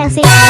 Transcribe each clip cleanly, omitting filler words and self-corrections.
nasi.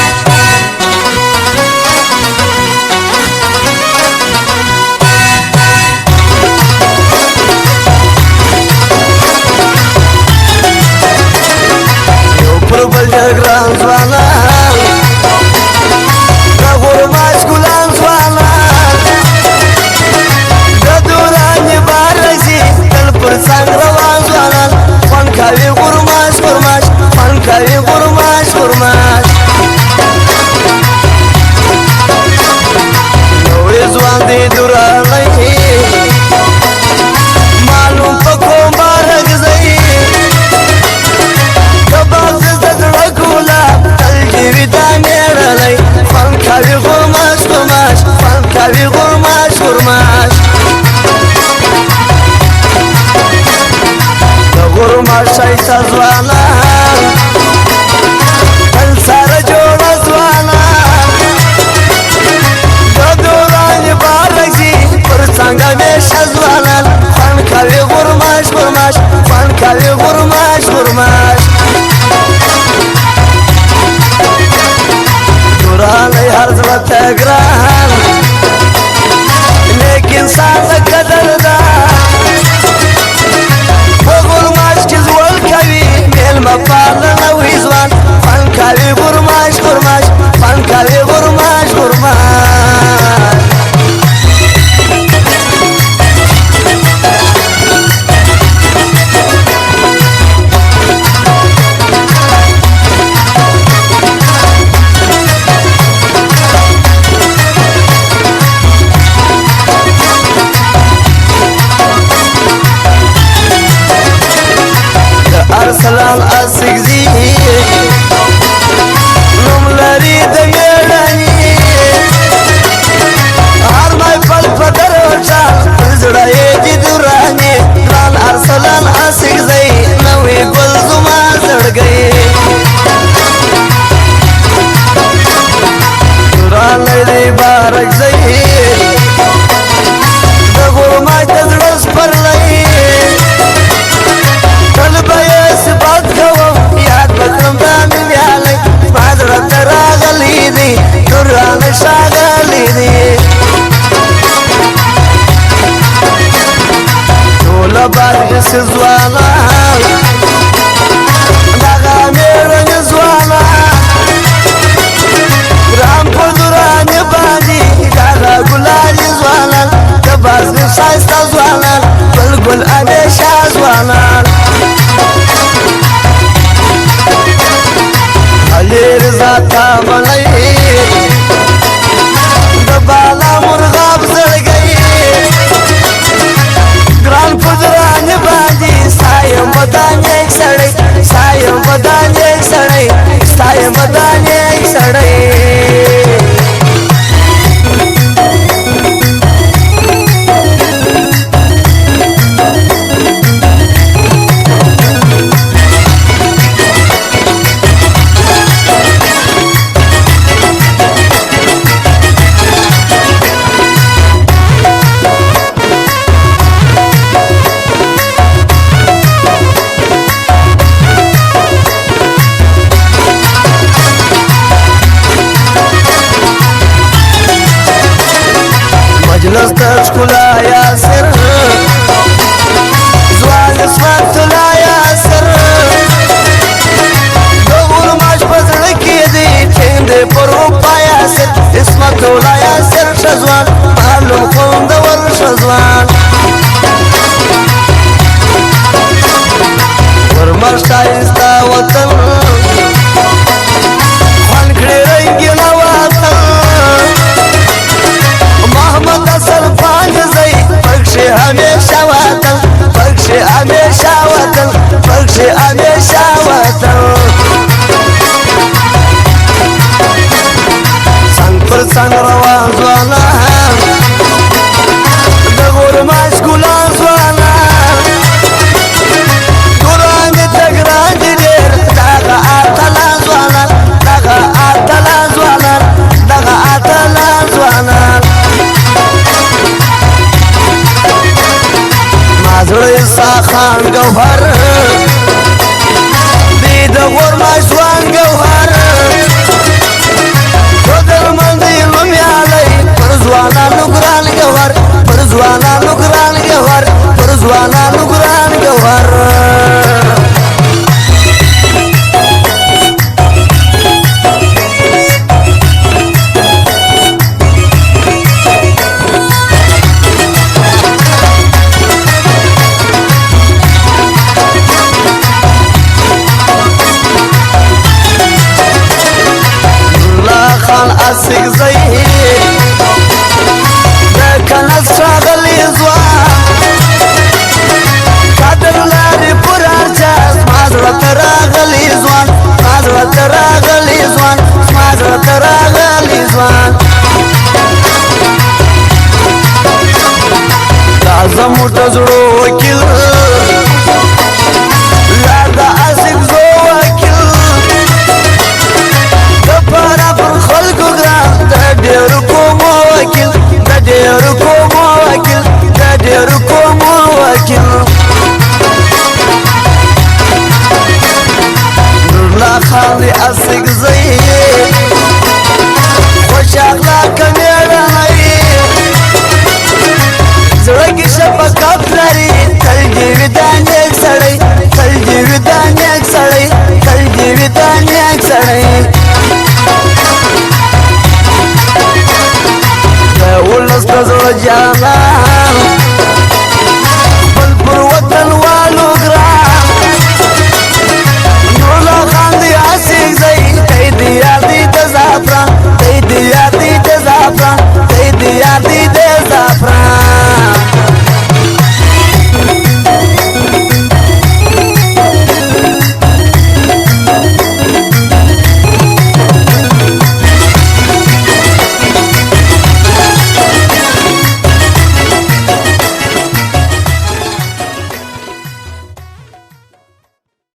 लेकिन साथ कदरदा बगुल माश की ज़ोल कवी मेल मपाल नवीज़वान फन कवी गुरमाश गुरमाश फन कवी गुरमाश गुरमाश Arsalan asigzi numlari demirani armay pal padarocha zraye jidurani lan arsalan asigzi nawi gul zuma zड़gaye duranay barak zai dagul ma tazras parlay Sizwana daga mera nizwana ram podurani bani daga gulani zwana kabaz ni shaista zwana bulbul ane shazwana alir zata malai dabala murghab zalgai gran podurani bani sayam badane sadai sayam badane sadai sayam badane sadai باندې اسګزي خوش اخلاق مېړنی زړه کې شفقت لري تل دې وي دا نیک سړی تل دې وي دا نیک سړی تل دې وي دا نیک سړی ولس د زړه جانان